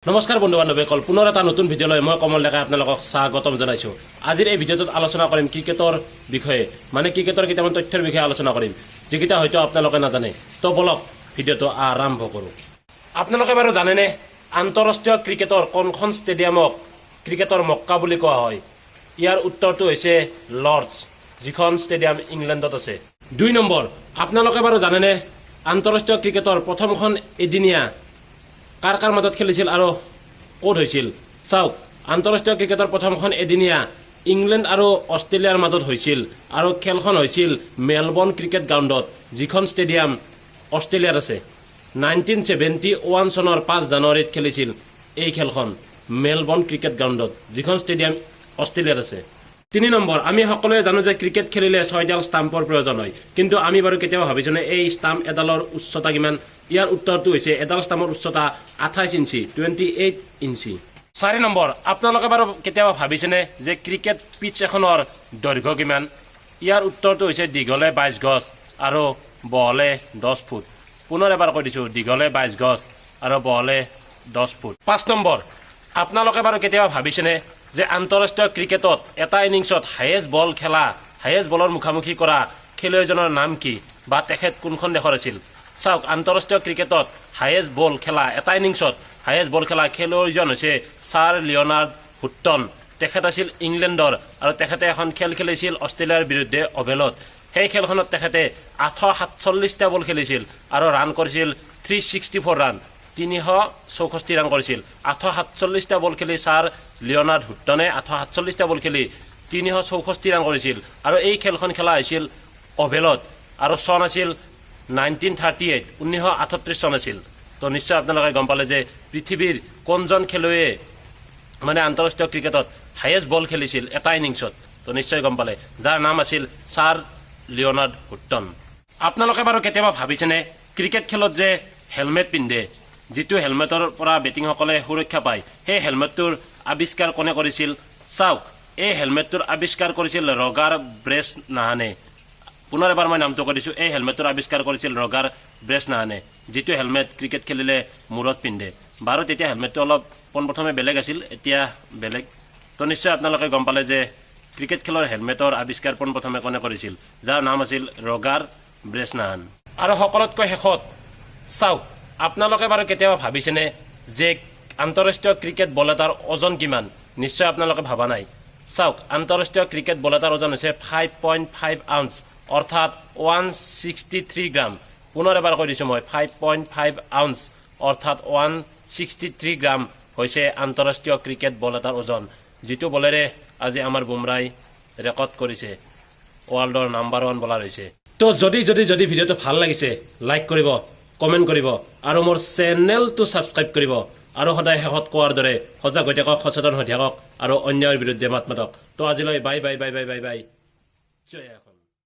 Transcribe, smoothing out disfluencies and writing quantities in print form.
নমস্কাৰ বন্ধু বান্ধৱীসকল, পুনৰ এটা নতুন ভিডিঅ'লৈ মই কমল ডেকাই আপোনালোকক স্বাগতম জনাইছোঁ। আজিৰ এই ভিডিঅ'টোত আলোচনা কৰিম ক্ৰিকেটৰ বিষয়ে, মানে ক্ৰিকেটৰ কেইটামান তথ্যৰ বিষয়ে আলোচনা কৰিম, যিকেইটা হয়তো আপোনালোকে নাজানে। তো বলক ভিডিঅ'টো আৰম্ভ কৰোঁ। আপোনালোকে বাৰু জানেনে আন্তঃৰাষ্ট্ৰীয় ক্ৰিকেটৰ কোনখন ষ্টেডিয়ামক ক্ৰিকেটৰ মক্কা বুলি কোৱা হয়? ইয়াৰ উত্তৰটো হৈছে লৰ্ডছ, যিখন ষ্টেডিয়াম ইংলেণ্ডত আছে। 2 নম্বৰ, আপোনালোকে বাৰু জানেনে আন্তঃৰাষ্ট্ৰীয় ক্ৰিকেটৰ প্ৰথমখন এদিনীয়া কাৰ কাৰ মাজত খেলিছিল আৰু ক'ত হৈছিল? চাওক, আন্তঃৰাষ্ট্ৰীয় ক্ৰিকেটৰ প্ৰথমখন এদিনীয়া ইংলেণ্ড আৰু অষ্ট্ৰেলিয়াৰ মাজত হৈছিল আৰু খেলখন হৈছিল মেলবৰ্ণ ক্ৰিকেট গ্ৰাউণ্ডত, যিখন ষ্টেডিয়াম অষ্ট্ৰেলিয়াত আছে। 1971 চনৰ 5 জানুৱাৰীত খেলিছিল এই খেলখন মেলবৰ্ণ ক্ৰিকেট গ্ৰাউণ্ডত, যিখন ষ্টেডিয়াম অষ্ট্ৰেলিয়াত আছে। 3 নম্বৰ, আমি সকলোৱে জানো যে ক্ৰিকেট খেলিলে 6ডাল ষ্টাম্পৰ প্ৰয়োজন হয়, কিন্তু আমি বাৰু কেতিয়াবা ভাবিছোঁনে এই ষ্টাম্প এডালৰ উচ্চতা কিমান? ইয়াৰ উত্তৰটো হৈছে এডাল ষ্টাম্পৰ উচ্চতা 28 ইঞ্চি, 28 ইঞ্চি। 4 নম্বৰ, আপোনালোকে বাৰু কেতিয়াবা ভাবিছেনে যে ক্ৰিকেট পিটছ এখনৰ দৈৰ্ঘ্য কিমান? ইয়াৰ উত্তৰটো হৈছে দীঘলে 22 গজ আৰু বহলে 10 ফুট। পুনৰ এবাৰ কৈ দিছোঁ, দীঘলে 22 গজ আৰু বহলে 10 ফুট। 5 নম্বৰ, আপোনালোকে বাৰু কেতিয়াবা ভাবিছেনে যে আন্তঃৰাষ্ট্ৰীয় ক্ৰিকেটত এটা ইনিংছত হায়েষ্ট বলৰ মুখামুখি কৰা খেলুৱৈজনৰ নাম কি বা তেখেত কোনখন দেশৰ আছিল? চাওক, আন্তঃৰাষ্ট্ৰীয় ক্ৰিকেটত হায়েষ্ট বল খেলা এটা ইনিংছত হায়েষ্ট বল খেলা খেলুৱৈজন হৈছে ছাৰ লিঅ'নাৰ্ড হুট্টন। তেখেত আছিল ইংলেণ্ডৰ আৰু তেখেতে এখন খেল খেলিছিল অষ্ট্ৰেলিয়াৰ বিৰুদ্ধে অভেলত। সেই খেলখনত তেখেতে 847টা বল খেলিছিল আৰু ৰান কৰিছিল 364 ৰান, 364 ৰান কৰিছিল। 847টা বল খেলি ছাৰ লিঅ'নাৰ্ড হুট্টনে 847টা বল খেলি 364 ৰান কৰিছিল আৰু এই খেলখন খেলা হৈছিল অভেলত আৰু চন আছিল 1938 চন আছিল। তো নিশ্চয় আপোনালোকে গম পালে যে পৃথিৱীৰ কোনজন খেলুৱৈয়ে মানে আন্তঃৰাষ্ট্ৰীয় ক্ৰিকেটত হায়েষ্ট বল খেলিছিল এটা ইনিংছত। তো নিশ্চয় গম পালে, যাৰ নাম আছিল ছাৰ লিঅ'নাৰ্ড হুট্টন। আপোনালোকে বাৰু কেতিয়াবা ভাবিছেনে ক্ৰিকেট খেলত যে হেলমেট পিন্ধে, যিটো হেলমেটৰ পৰা বেটিংসকলে সুৰক্ষা পায়, সেই হেলমেটটোৰ আৱিষ্কাৰ কোনে কৰিছিল? চাওক, এই হেলমেটটোৰ আৱিষ্কাৰ কৰিছিল ৰগাৰ ব্ৰেছনাহানে। পুনৰ এবাৰ মই নামটো কৈ দিছোঁ, এই হেলমেটটোৰ আৱিষ্কাৰ কৰিছিল ৰগাৰ ব্ৰেছনাহানে, যিটো হেলমেট ক্ৰিকেট খেলিলে মূৰত পিন্ধে। বাৰু তেতিয়া হেলমেটটো অলপ পোনপ্ৰথমে বেলেগ আছিল, এতিয়া বেলেগ। তো নিশ্চয় আপোনালোকে গম পালে যে ক্ৰিকেট খেলৰ হেলমেটৰ আৱিষ্কাৰ পোনপ্ৰথমে কোনে কৰিছিল, যাৰ নাম আছিল ৰগাৰ ব্ৰেছনাহান। আৰু সকলোতকৈ শেষত চাওক, আপোনালোকে বাৰু কেতিয়াবা ভাবিছেনে যে আন্তঃৰাষ্ট্ৰীয় ক্ৰিকেট বল এটাৰ ওজন কিমান? নিশ্চয় আপোনালোকে ভবা নাই। চাওক, আন্তঃৰাষ্ট্ৰীয় ক্ৰিকেট বল এটাৰ ওজন হৈছে 5.5 আউন্স, অৰ্থাৎ 163 গ্ৰাম। পুনৰ এবাৰ কৈ দিছোঁ মই, 5.5 আউন্স অৰ্থাৎ 163 গ্ৰাম হৈছে আন্তঃৰাষ্ট্ৰীয় ক্ৰিকেট বল এটাৰ ওজন, যিটো বলেৰে আজি আমাৰ বুমৰাই ৰেকৰ্ড কৰিছে, ৱৰ্ল্ডৰ নাম্বাৰ 1 বলাৰ হৈছে। তো যদি ভিডিঅ'টো ভাল লাগিছে লাইক কৰিব, কমেণ্ট কৰিব আৰু মোৰ চেনেলটো ছাবস্ক্ৰাইব কৰিব। আৰু সদায় শেষত কোৱাৰ দৰে সজাগ হৈ থাকক, সচেতন হৈ থাকক আৰু অন্যায়ৰ বিৰুদ্ধে মাত মাতক। তো আজিলৈ bye bye bye bye bye bye. জয়